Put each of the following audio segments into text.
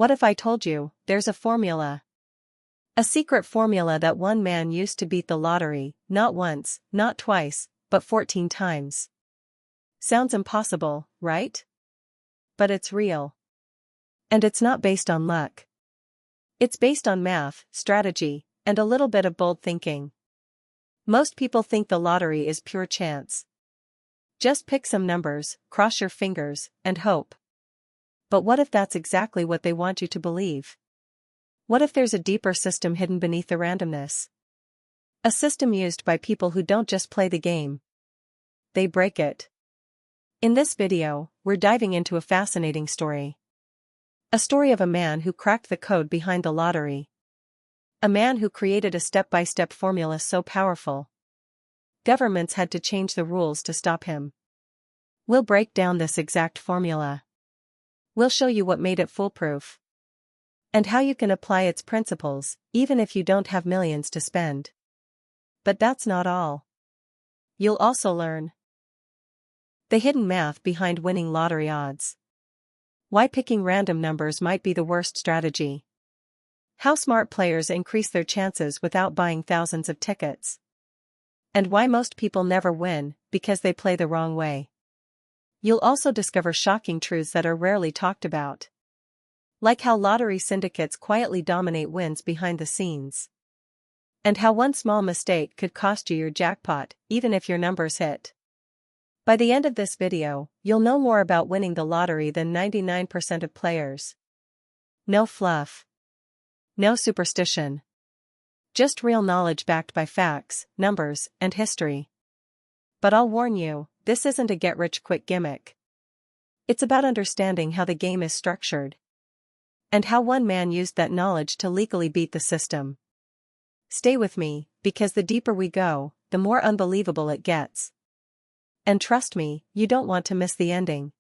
What if I told you, there's a formula? A secret formula that one man used to beat the lottery, not once, not twice, but 14 times. Sounds impossible, right? But it's real. And it's not based on luck. It's based on math, strategy, and a little bit of bold thinking. Most people think the lottery is pure chance. Just pick some numbers, cross your fingers, and hope. But what if that's exactly what they want you to believe? What if there's a deeper system hidden beneath the randomness? A system used by people who don't just play the game. They break it. In this video, we're diving into a fascinating story. A story of a man who cracked the code behind the lottery. A man who created a step-by-step formula so powerful, governments had to change the rules to stop him. We'll break down this exact formula. We'll show you what made it foolproof. And how you can apply its principles, even if you don't have millions to spend. But that's not all. You'll also learn the hidden math behind winning lottery odds. Why picking random numbers might be the worst strategy. How smart players increase their chances without buying thousands of tickets. And why most people never win, because they play the wrong way. You'll also discover shocking truths that are rarely talked about. Like how lottery syndicates quietly dominate wins behind the scenes. And how one small mistake could cost you your jackpot, even if your numbers hit. By the end of this video, you'll know more about winning the lottery than 99% of players. No fluff. No superstition. Just real knowledge backed by facts, numbers, and history. But I'll warn you, this isn't a get-rich-quick gimmick. It's about understanding how the game is structured. And how one man used that knowledge to legally beat the system. Stay with me, because the deeper we go, the more unbelievable it gets. And trust me, you don't want to miss the ending.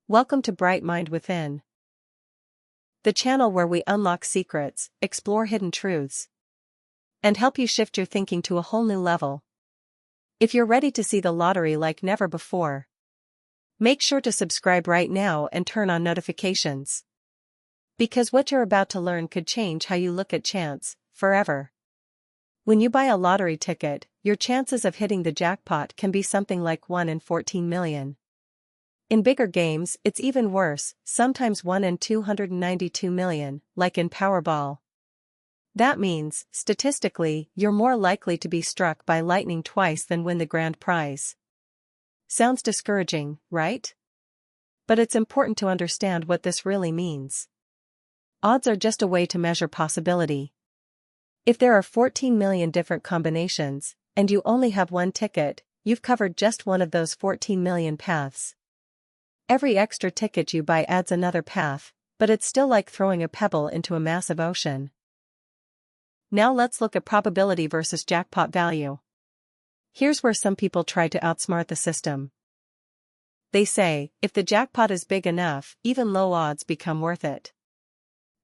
Welcome to Bright Mind Within. The channel where we unlock secrets, explore hidden truths, and help you shift your thinking to a whole new level. If you're ready to see the lottery like never before, make sure to subscribe right now and turn on notifications. Because what you're about to learn could change how you look at chance, forever. When you buy a lottery ticket, your chances of hitting the jackpot can be something like 1 in 14 million. In bigger games, it's even worse, sometimes 1 in 292 million, like in Powerball. That means, statistically, you're more likely to be struck by lightning twice than win the grand prize. Sounds discouraging, right? But it's important to understand what this really means. Odds are just a way to measure possibility. If there are 14 million different combinations, and you only have one ticket, you've covered just one of those 14 million paths. Every extra ticket you buy adds another path, but it's still like throwing a pebble into a massive ocean. Now let's look at probability versus jackpot value. Here's where some people try to outsmart the system. They say, if the jackpot is big enough, even low odds become worth it.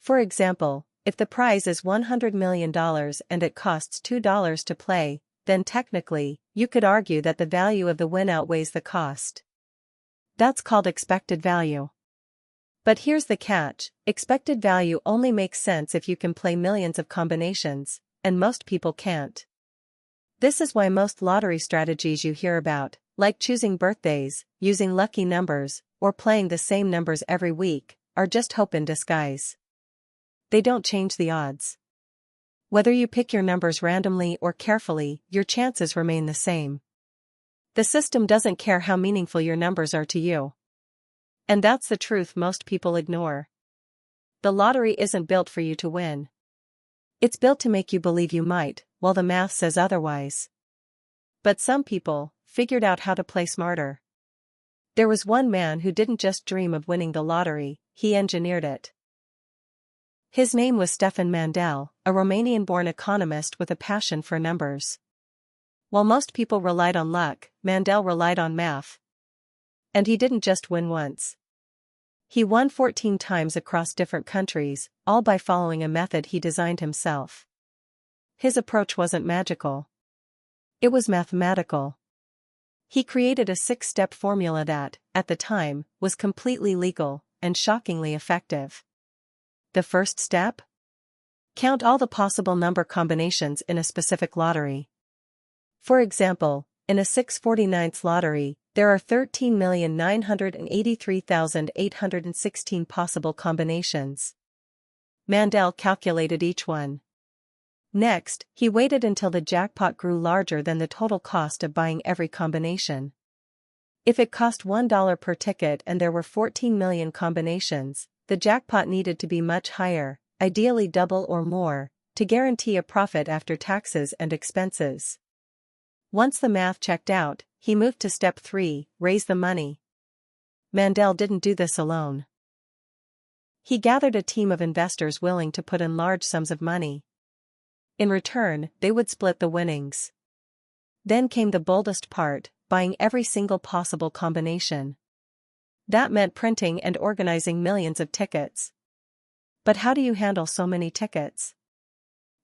For example, if the prize is $100 million and it costs $2 to play, then technically, you could argue that the value of the win outweighs the cost. That's called expected value. But here's the catch, expected value only makes sense if you can play millions of combinations, and most people can't. This is why most lottery strategies you hear about, like choosing birthdays, using lucky numbers, or playing the same numbers every week, are just hope in disguise. They don't change the odds. Whether you pick your numbers randomly or carefully, your chances remain the same. The system doesn't care how meaningful your numbers are to you. And that's the truth most people ignore. The lottery isn't built for you to win. It's built to make you believe you might, while the math says otherwise. But some people figured out how to play smarter. There was one man who didn't just dream of winning the lottery, he engineered it. His name was Stefan Mandel, a Romanian-born economist with a passion for numbers. While most people relied on luck, Mandel relied on math. And he didn't just win once. He won 14 times across different countries, all by following a method he designed himself. His approach wasn't magical. It was mathematical. He created a 6-step formula that, at the time, was completely legal and shockingly effective. The first step? Count all the possible number combinations in a specific lottery. For example, in a 6/49 lottery, there are 13,983,816 possible combinations. Mandel calculated each one. Next, he waited until the jackpot grew larger than the total cost of buying every combination. If it cost $1 per ticket and there were 14 million combinations, the jackpot needed to be much higher, ideally double or more, to guarantee a profit after taxes and expenses. Once the math checked out, he moved to step 3, raise the money. Mandel didn't do this alone. He gathered a team of investors willing to put in large sums of money. In return, they would split the winnings. Then came the boldest part, buying every single possible combination. That meant printing and organizing millions of tickets. But how do you handle so many tickets?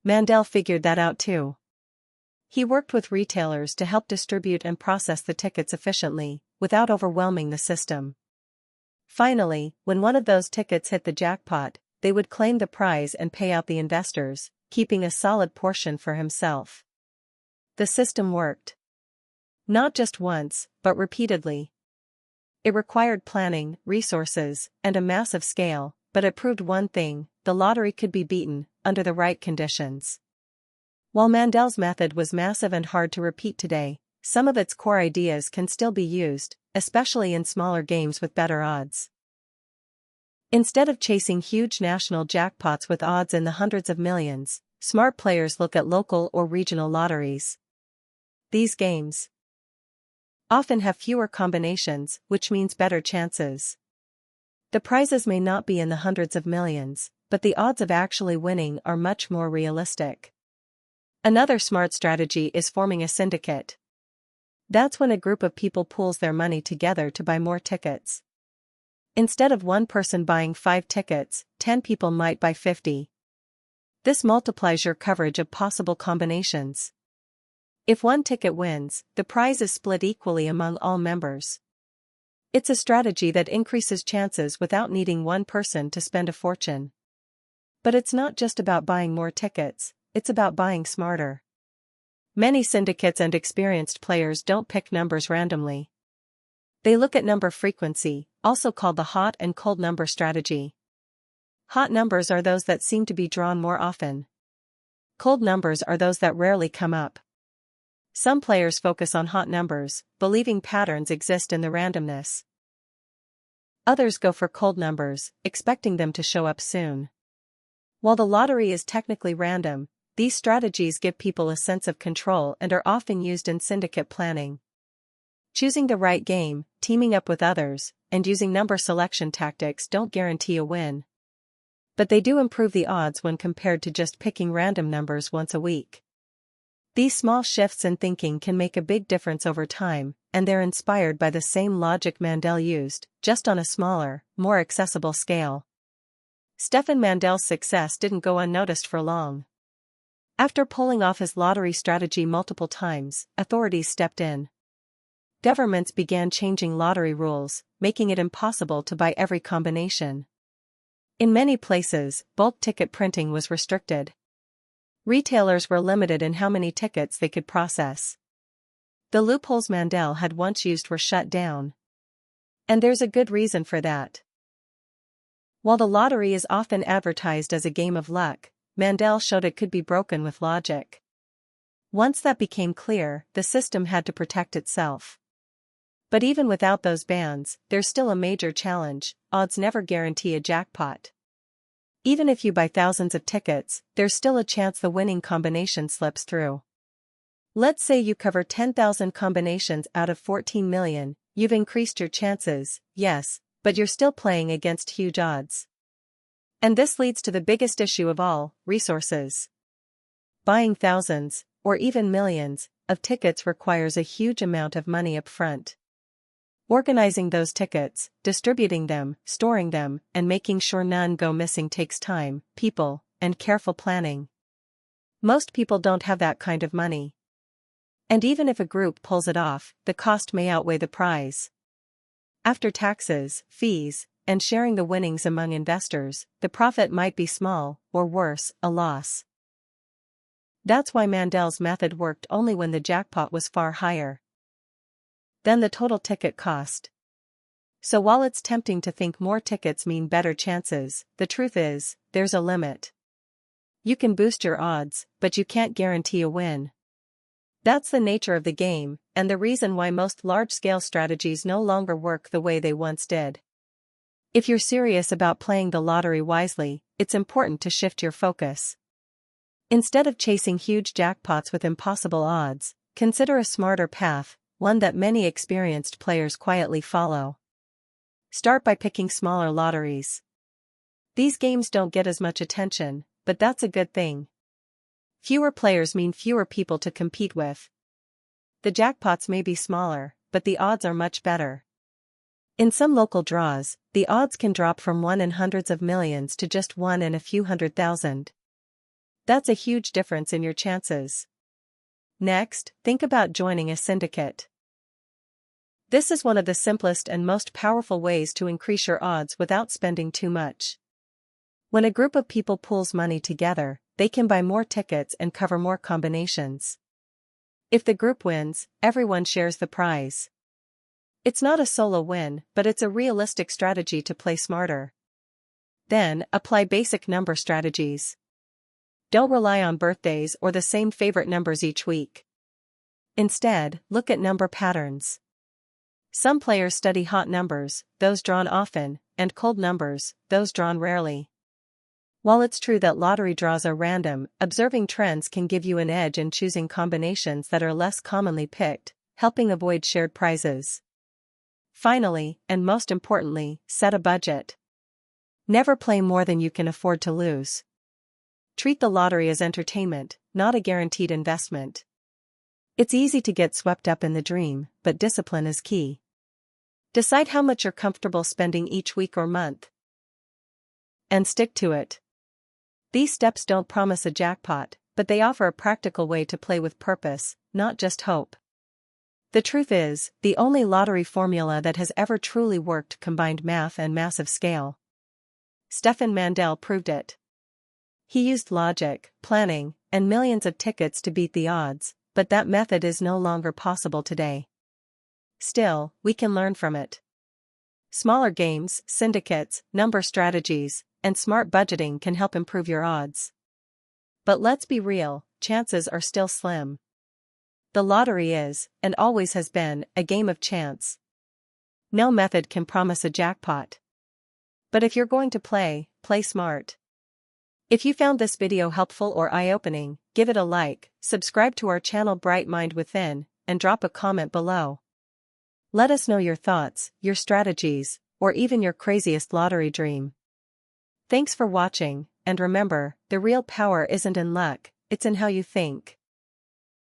Mandel figured that out too. He worked with retailers to help distribute and process the tickets efficiently, without overwhelming the system. Finally, when one of those tickets hit the jackpot, they would claim the prize and pay out the investors, keeping a solid portion for himself. The system worked. Not just once, but repeatedly. It required planning, resources, and a massive scale, but it proved one thing: the lottery could be beaten, under the right conditions. While Mandel's method was massive and hard to repeat today, some of its core ideas can still be used, especially in smaller games with better odds. Instead of chasing huge national jackpots with odds in the hundreds of millions, smart players look at local or regional lotteries. These games often have fewer combinations, which means better chances. The prizes may not be in the hundreds of millions, but the odds of actually winning are much more realistic. Another smart strategy is forming a syndicate. That's when a group of people pools their money together to buy more tickets. Instead of one person buying 5 tickets, 10 people might buy 50. This multiplies your coverage of possible combinations. If one ticket wins, the prize is split equally among all members. It's a strategy that increases chances without needing one person to spend a fortune. But it's not just about buying more tickets, it's about buying smarter. Many syndicates and experienced players don't pick numbers randomly. They look at number frequency, also called the hot and cold number strategy. Hot numbers are those that seem to be drawn more often. Cold numbers are those that rarely come up. Some players focus on hot numbers, believing patterns exist in the randomness. Others go for cold numbers, expecting them to show up soon. While the lottery is technically random, these strategies give people a sense of control and are often used in syndicate planning. Choosing the right game, teaming up with others, and using number selection tactics don't guarantee a win. But they do improve the odds when compared to just picking random numbers once a week. These small shifts in thinking can make a big difference over time, and they're inspired by the same logic Mandel used, just on a smaller, more accessible scale. Stefan Mandel's success didn't go unnoticed for long. After pulling off his lottery strategy multiple times, authorities stepped in. Governments began changing lottery rules, making it impossible to buy every combination. In many places, bulk ticket printing was restricted. Retailers were limited in how many tickets they could process. The loopholes Mandel had once used were shut down. And there's a good reason for that. While the lottery is often advertised as a game of luck, Mandel showed it could be broken with logic. Once that became clear, the system had to protect itself. But even without those bans, there's still a major challenge: odds never guarantee a jackpot. Even if you buy thousands of tickets, there's still a chance the winning combination slips through. Let's say you cover 10,000 combinations out of 14 million, you've increased your chances, yes, but you're still playing against huge odds. And this leads to the biggest issue of all: resources. Buying thousands, or even millions, of tickets requires a huge amount of money up front. Organizing those tickets, distributing them, storing them, and making sure none go missing takes time, people, and careful planning. Most people don't have that kind of money. And even if a group pulls it off, the cost may outweigh the prize. After taxes, fees, and sharing the winnings among investors, the profit might be small, or worse, a loss. That's why Mandel's method worked only when the jackpot was far higher than the total ticket cost. So while it's tempting to think more tickets mean better chances, the truth is, there's a limit. You can boost your odds, but you can't guarantee a win. That's the nature of the game, and the reason why most large-scale strategies no longer work the way they once did. If you're serious about playing the lottery wisely, it's important to shift your focus. Instead of chasing huge jackpots with impossible odds, consider a smarter path, one that many experienced players quietly follow. Start by picking smaller lotteries. These games don't get as much attention, but that's a good thing. Fewer players mean fewer people to compete with. The jackpots may be smaller, but the odds are much better. In some local draws, the odds can drop from 1 in hundreds of millions to just 1 in a few 100,000. That's a huge difference in your chances. Next, think about joining a syndicate. This is one of the simplest and most powerful ways to increase your odds without spending too much. When a group of people pools money together, they can buy more tickets and cover more combinations. If the group wins, everyone shares the prize. It's not a solo win, but it's a realistic strategy to play smarter. Then, apply basic number strategies. Don't rely on birthdays or the same favorite numbers each week. Instead, look at number patterns. Some players study hot numbers, those drawn often, and cold numbers, those drawn rarely. While it's true that lottery draws are random, observing trends can give you an edge in choosing combinations that are less commonly picked, helping avoid shared prizes. Finally, and most importantly, set a budget. Never play more than you can afford to lose. Treat the lottery as entertainment, not a guaranteed investment. It's easy to get swept up in the dream, but discipline is key. Decide how much you're comfortable spending each week or month, and stick to it. These steps don't promise a jackpot, but they offer a practical way to play with purpose, not just hope. The truth is, the only lottery formula that has ever truly worked combined math and massive scale. Stefan Mandel proved it. He used logic, planning, and millions of tickets to beat the odds, but that method is no longer possible today. Still, we can learn from it. Smaller games, syndicates, number strategies, and smart budgeting can help improve your odds. But let's be real, chances are still slim. The lottery is, and always has been, a game of chance. No method can promise a jackpot. But if you're going to play, play smart. If you found this video helpful or eye-opening, give it a like, subscribe to our channel Bright Mind Within, and drop a comment below. Let us know your thoughts, your strategies, or even your craziest lottery dream. Thanks for watching, and remember, the real power isn't in luck, it's in how you think.